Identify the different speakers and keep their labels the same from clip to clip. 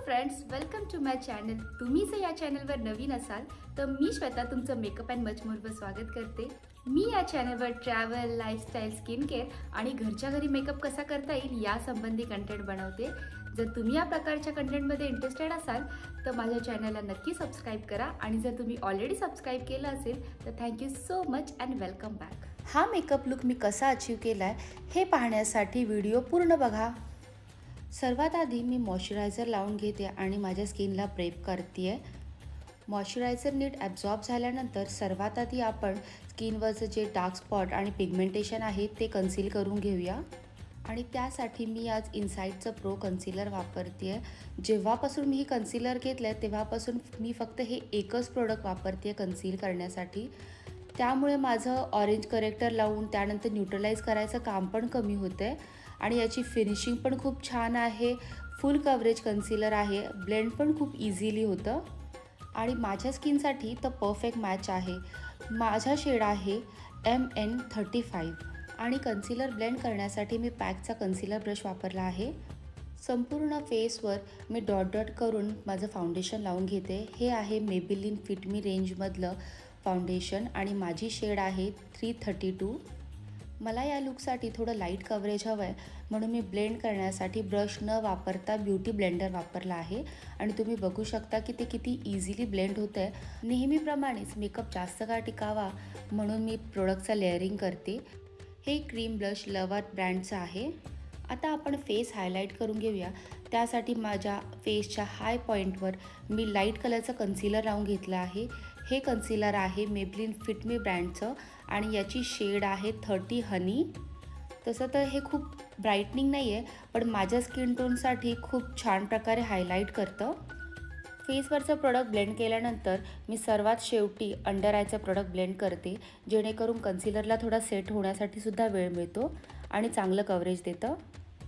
Speaker 1: Friends, welcome to my channel. तुम्ही जर या चॅनलवर नवीन असाल तर मी श्वेता तुमचं मेकअप अँड मच मोरवर स्वागत करते। मी या चॅनलवर ट्रॅव्हल, लाईफस्टाईल, स्किन केअर आणि घरच्या घरी मेकअप कसा करता येईल या संबंधी कंटेंट बनवते। जर तुम्ही या प्रकारच्या कंटेंटमध्ये इंटरेस्टेड असाल तर माझ्या चॅनलला नक्की सबस्क्राईब करा आणि जर तुम्ही ऑलरेडी सबस्क्राईब केलं असेल तर thank you so much and welcome back. हा मेकअप लुक मी कसा अचीव केला आहे हे पाहण्यासाठी व्हिडिओ पूर्ण बघा। सर्वात आधी मी मॉइश्चरायझर लावून घेते आणि माझ्या स्किनला प्रेप करते आहे। मॉइश्चरायझर नीट ॲब्झॉर्ब झाल्यानंतर सर्वात आधी आपण स्किनवरचं जे डार्क स्पॉट आणि पिगमेंटेशन आहे ते कन्सील करून घेऊया। आणि त्यासाठी मी आज इनसाईटचं प्रो कन्सिलर वापरते आहे। जेव्हापासून मी हे कन्सिलर घेतलं आहे तेव्हापासून मी फक्त हे एकच प्रोडक्ट वापरते आहे कन्सील करण्यासाठी। त्यामुळे माझं ऑरेंज करेक्टर लावून त्यानंतर न्यूट्रलाइज करायचं काम पण कमी होतं आहे आणि याची फिनिशिंग पण खूप छान आहे। फुल कव्हरेज कन्सिलर आहे, ब्लेंड पण खूप इझिली होतं आणि माझ्या स्किनसाठी तर परफेक्ट मॅच आहे। माझा शेड आहे MN35 आणि कन्सिलर ब्लेंड करण्यासाठी मी पॅकचा कन्सिलर ब्रश वापरला आहे। संपूर्ण फेसवर मी डॉट डॉट करून माझं फाउंडेशन लावून घेते। हे आहे मेबेलिन फिट मी रेंजमधलं फाउंडेशन आणि माझी शेड आहे 332। मला या लुकसाठी थोडं लाईट कव्हरेज हवं आहे म्हणून मी ब्लेंड करण्यासाठी ब्रश न वापरता ब्युटी ब्लेंडर वापरला आहे आणि तुम्ही बघू शकता की ते किती इझिली ब्लेंड होतं आहे। नेहमीप्रमाणेच मेकअप जास्त काळ टिकावा म्हणून मी प्रोडक्टचा लेअरिंग करते। हे क्रीम ब्लश लवार्थ ब्रँडचं आहे। आता आपण फेस हायलाईट करून घेऊया। त्यासाठी माझ्या फेसच्या हाय पॉईंटवर मी लाईट कलरचं कन्सिलर लावून घेतलं आहे। हे कन्सिलर आहे मेबेलिन फिट मी ब्रँडचं आणि याची शेड आहे 30 हनी। तसं तर हे खूप ब्राईटनिंग नाही आहे पण माझ्या स्किन टोनसाठी खूप छान प्रकारे हायलाईट करतं। फेसवरचं प्रोडक्ट ब्लेंड केल्यानंतर मी सर्वात शेवटी अंडर आयचं प्रोडक्ट ब्लेंड करते जेणेकरून कन्सिलरला थोडा सेट होण्यासाठी सुद्धा वेळ मिळतो आणि चांगलं कव्हरेज देतं।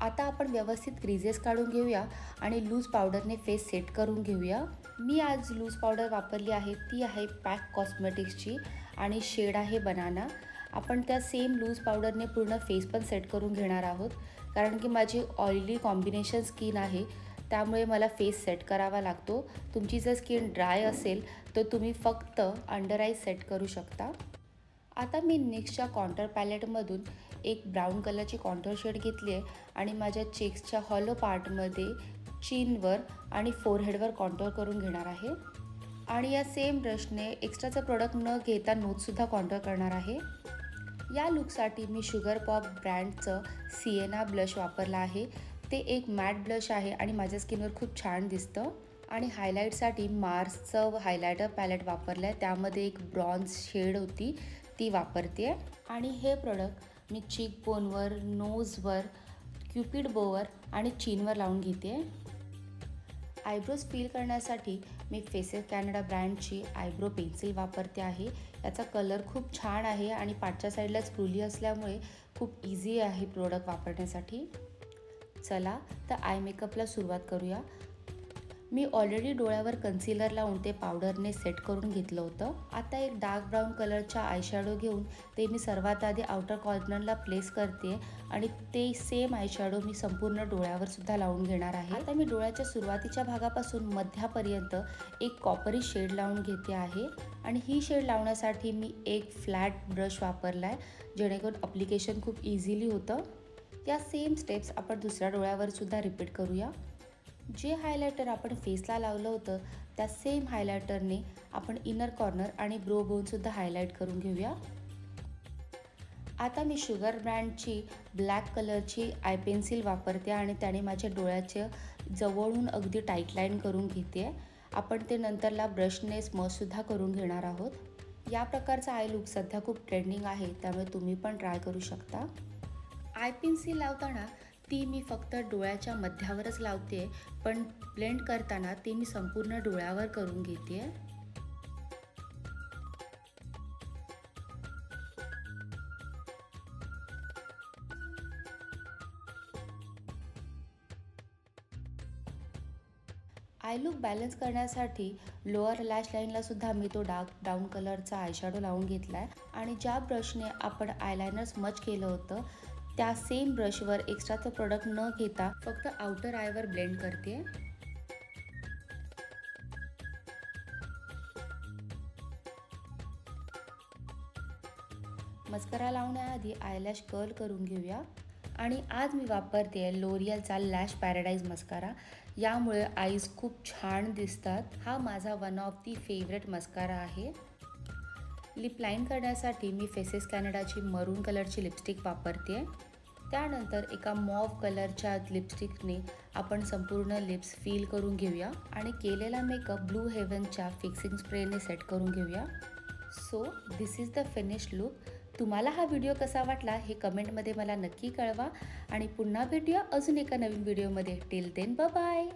Speaker 1: आता आपण व्यवस्थित क्रीजेस काढून घेऊया आणि लूज पावडरने फेस सेट करून घेऊया। मी आज लूज पावडर वापरली आहे, ती आहे पॅक कॉस्मेटिक्सची आणि शेड आहे बनाना। आपण त्या सेम लूज पावडरने पूर्ण फेस पण सेट करून घेणार आहोत कारण की माझी ऑइली कॉम्बिनेशन स्किन आहे त्यामुळे मला फेस सेट करावा लागतो। तुमची जर स्किन ड्राय असेल तर तुम्ही फक्त अंडर आय सेट करू शकता। आता मी निक्सच्या कॉन्टोर पॅलेटमधून एक ब्राऊन कलरची कॉन्टोर शेड घेतली आहे आणि माझ्या चेक्सच्या हॉलो पार्टमध्ये चिनवर आणि फोरहेडवर कॉन्टोर करून घेणार आहे आणि या सेम ब्रशने एक्स्ट्राचं प्रोडक्ट न घेता नोजसुद्धा कॉन्टोर करणार आहे। या लुकसाठी मी शुगर पॉप ब्रँडचं सिएना ब्लश वापरला आहे। ते एक मॅट ब्लश आहे आणि माझ्या स्किनवर खूप छान दिसतं। आणि हायलाईटसाठी मार्सचं हायलायटर पॅलेट वापरलं आहे, त्यामध्ये एक ब्रॉन्झ शेड होती ती वापरते आहे। आणि हे प्रोडक्ट मी चीक बोनवर, नोजवर, क्युपिड बोवर आणि चीनवर लावून घेते। आयब्रोज फिल करण्यासाठी मी फेसेस कॅनडा ब्रँडची आयब्रो पेन्सिल वापरते आहे। याचा कलर खूप छान आहे आणि पाठच्या साईडला स्प्रूली असल्यामुळे खूप इझी आहे प्रोडक्ट वापरण्यासाठी। चला तर आय मेकअपला सुरुवात करूया। मी ऑलरेडी डोळ्यावर कन्सिलर लावून ते पावडरने सेट करून घेतलं होतं। आता एक डार्क ब्राऊन कलरचा आयशॅडो घेऊन ते मी सर्वात आधी आउटर कॉर्नरला प्लेस करते आणि ते सेम आयशॅडो मी संपूर्ण डोळ्यावर सुद्धा लावून घेणार आहे। आता मी डोळ्याच्या सुरुवातीच्या भागापासून मध्यापर्यंत एक कॉपरी शेड लावून घेते आहे आणि ही शेड लावण्यासाठी मी एक फ्लॅट ब्रश वापरला आहे जेणेकरून ॲप्लिकेशन खूप इझिली होतं। या सेम स्टेप्स आपण दुसऱ्या डोळ्यावर सुद्धा रिपीट करूया। जे हायलायटर आपण फेसला लावलं होतं त्या सेम हायलायटरने आपण इनर कॉर्नर आणि ब्रो बोनसुद्धा हायलाईट करून घेऊया। आता मी शुगर ब्रँडची ब्लॅक कलरची आय पेन्सिल वापरते आणि त्याने माझ्या डोळ्याच्या जवळून अगदी टाईट लाईन करून घेते। आपण ते नंतरला ब्रशने स्मजसुद्धा करून घेणार आहोत। या प्रकारचा आय लुक सध्या खूप ट्रेंडिंग आहे त्यामुळे तुम्ही पण ट्राय करू शकता। आय पेन्सिल लावताना ती मी फक्त डोळ्याच्या मध्यावरच लावते पण ब्लेंड करताना ती मी संपूर्ण डोळ्यावर करून घेते। आय लुक बॅलन्स करण्यासाठी लोअर लॅश लाईनला सुद्धा मी तो डार्क ब्राऊन कलरचा आयशॅडो लावून घेतला आहे आणि ज्या ब्रशने आपण आयलायनर स्मज केलं होतं त्या सेम ब्रशवर एक्स्ट्राचं प्रोडक्ट न घेता फक्त आउटर आयवर ब्लेंड करते। मस्करा लावण्याआधी आयलॅश कर्ल करून घेऊया. आणि आज मी वापरते लोरियलचा लॅश पॅराडाईज मस्कारा. यामुळे आईज खूप छान दिसतात. हा माझा one of the favourite mascara आहे. लिप लाईन करण्यासाठी मी फेसेस कॅनडाची मरून कलरची लिपस्टिक वापरते. त्यानंतर एका मॉव कलरच्या लिपस्टिकने आपण संपूर्ण लिप्स फिल करून घेऊया आणि केलेला मेकअप ब्लू हेवनच्या फिक्सिंग स्प्रेने सेट करून घेऊया. So this is the finished look. तुम्हाला हा व्हिडिओ कसा वाटला हे कमेंटमध्ये मला नक्की कळवा आणि पुन्हा भेटूया अजून एका नवीन व्हिडिओमध्ये. Till then bye bye.